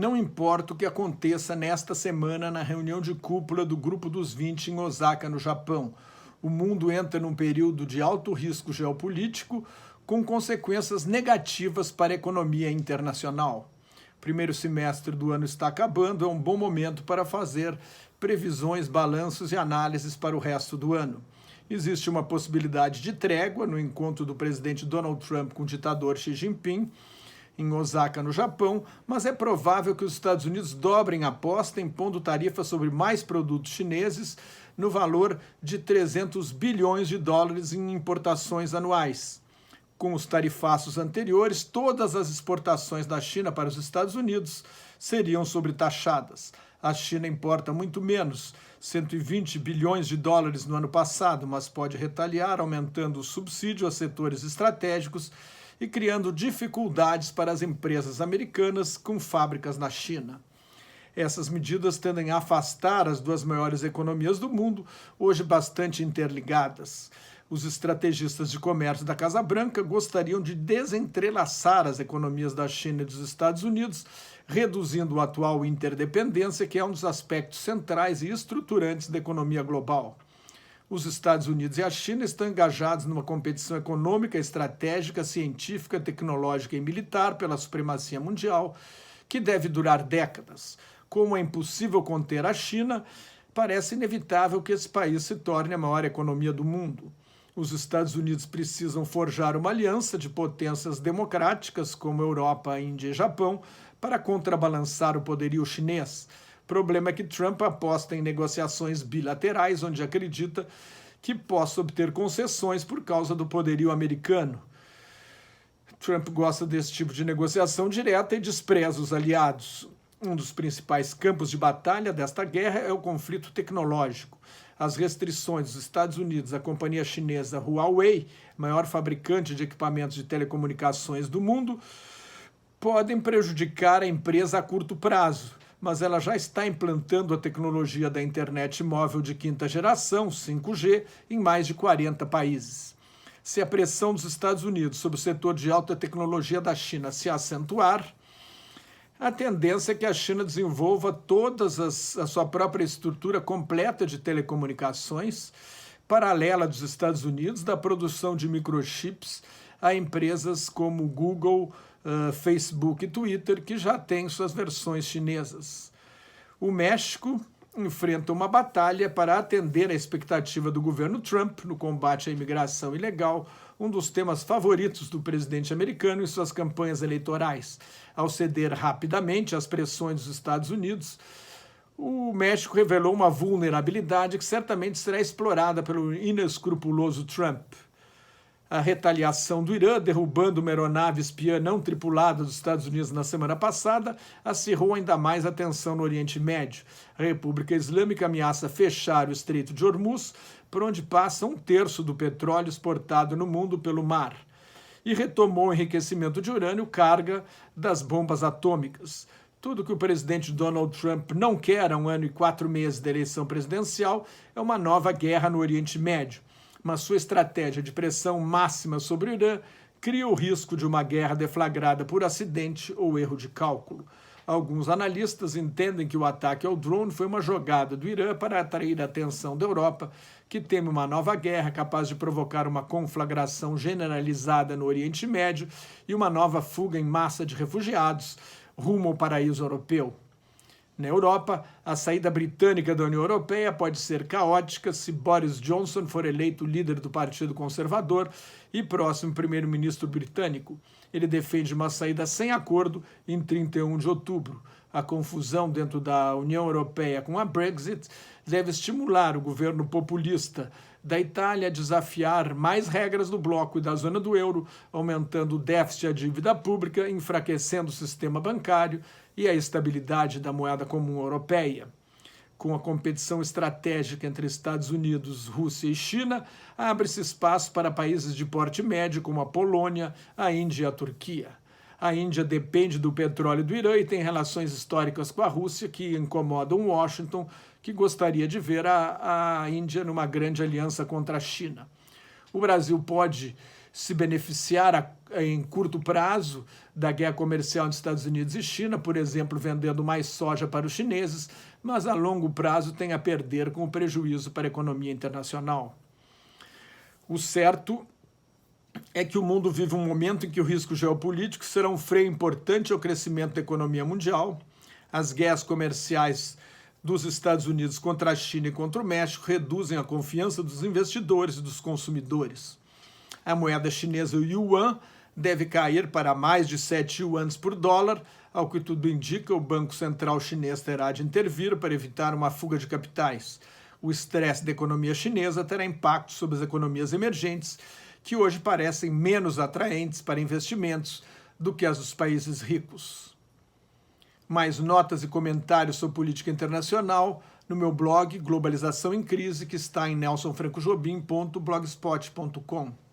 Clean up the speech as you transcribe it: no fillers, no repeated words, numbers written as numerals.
não importa o que aconteça nesta semana na reunião de cúpula do Grupo dos 20 em Osaka, no Japão. O mundo entra num período de alto risco geopolítico, com consequências negativas para a economia internacional. O primeiro semestre do ano está acabando, é um bom momento para fazer previsões, balanços e análises para o resto do ano. Existe uma possibilidade de trégua no encontro do presidente Donald Trump com o ditador Xi Jinping, em Osaka, no Japão, mas é provável que os Estados Unidos dobrem a aposta impondo tarifas sobre mais produtos chineses no valor de 300 bilhões de dólares em importações anuais. Com os tarifaços anteriores, todas as exportações da China para os Estados Unidos seriam sobretaxadas. A China importa muito menos, 120 bilhões de dólares no ano passado, mas pode retaliar aumentando o subsídio a setores estratégicos e criando dificuldades para as empresas americanas com fábricas na China. Essas medidas tendem a afastar as duas maiores economias do mundo, hoje bastante interligadas. Os estrategistas de comércio da Casa Branca gostariam de desentrelaçar as economias da China e dos Estados Unidos, reduzindo a atual interdependência, que é um dos aspectos centrais e estruturantes da economia global. Os Estados Unidos e a China estão engajados numa competição econômica, estratégica, científica, tecnológica e militar pela supremacia mundial, que deve durar décadas. Como é impossível conter a China, parece inevitável que esse país se torne a maior economia do mundo. Os Estados Unidos precisam forjar uma aliança de potências democráticas, como Europa, Índia e Japão, para contrabalançar o poderio chinês. O problema é que Trump aposta em negociações bilaterais, onde acredita que possa obter concessões por causa do poderio americano. Trump gosta desse tipo de negociação direta e despreza os aliados. Um dos principais campos de batalha desta guerra é o conflito tecnológico. As restrições dos Estados Unidos à companhia chinesa Huawei, maior fabricante de equipamentos de telecomunicações do mundo, podem prejudicar a empresa a curto prazo, mas ela já está implantando a tecnologia da internet móvel de quinta geração, 5G, em mais de 40 países. Se a pressão dos Estados Unidos sobre o setor de alta tecnologia da China se acentuar, a tendência é que a China desenvolva a sua própria estrutura completa de telecomunicações, paralela dos Estados Unidos, da produção de microchips a empresas como Google, Facebook e Twitter, que já têm suas versões chinesas. O México enfrenta uma batalha para atender à expectativa do governo Trump no combate à imigração ilegal, um dos temas favoritos do presidente americano em suas campanhas eleitorais. Ao ceder rapidamente às pressões dos Estados Unidos, o México revelou uma vulnerabilidade que certamente será explorada pelo inescrupuloso Trump. A retaliação do Irã, derrubando uma aeronave espiã não tripulada dos Estados Unidos na semana passada, acirrou ainda mais a tensão no Oriente Médio. A República Islâmica ameaça fechar o Estreito de Hormuz, por onde passa 1/3 do petróleo exportado no mundo pelo mar. E retomou o enriquecimento de urânio, carga das bombas atômicas. Tudo que o presidente Donald Trump não quer há 1 ano e 4 meses da eleição presidencial é uma nova guerra no Oriente Médio. Mas sua estratégia de pressão máxima sobre o Irã cria o risco de uma guerra deflagrada por acidente ou erro de cálculo. Alguns analistas entendem que o ataque ao drone foi uma jogada do Irã para atrair a atenção da Europa, que teme uma nova guerra capaz de provocar uma conflagração generalizada no Oriente Médio e uma nova fuga em massa de refugiados rumo ao paraíso europeu. Na Europa, a saída britânica da União Europeia pode ser caótica se Boris Johnson for eleito líder do Partido Conservador e próximo primeiro-ministro britânico. Ele defende uma saída sem acordo em 31 de outubro. A confusão dentro da União Europeia com a Brexit deve estimular o governo populista da Itália a desafiar mais regras do bloco e da zona do euro, aumentando o déficit e a dívida pública, enfraquecendo o sistema bancário e a estabilidade da moeda comum europeia. Com a competição estratégica entre Estados Unidos, Rússia e China, abre-se espaço para países de porte médio como a Polônia, a Índia e a Turquia. A Índia depende do petróleo do Irã e tem relações históricas com a Rússia que incomodam Washington, que gostaria de ver a Índia numa grande aliança contra a China. O Brasil pode se beneficiar em curto prazo da guerra comercial entre Estados Unidos e China, por exemplo, vendendo mais soja para os chineses, mas a longo prazo tem a perder com o prejuízo para a economia internacional. O certo é que o mundo vive um momento em que o risco geopolítico será um freio importante ao crescimento da economia mundial. As guerras comerciais dos Estados Unidos contra a China e contra o México reduzem a confiança dos investidores e dos consumidores. A moeda chinesa, o yuan, deve cair para mais de 7 yuans por dólar. Ao que tudo indica, o Banco Central chinês terá de intervir para evitar uma fuga de capitais. O estresse da economia chinesa terá impacto sobre as economias emergentes, que hoje parecem menos atraentes para investimentos do que as dos países ricos. Mais notas e comentários sobre política internacional no meu blog Globalização em Crise, que está em nelsonfrancojobim.blogspot.com.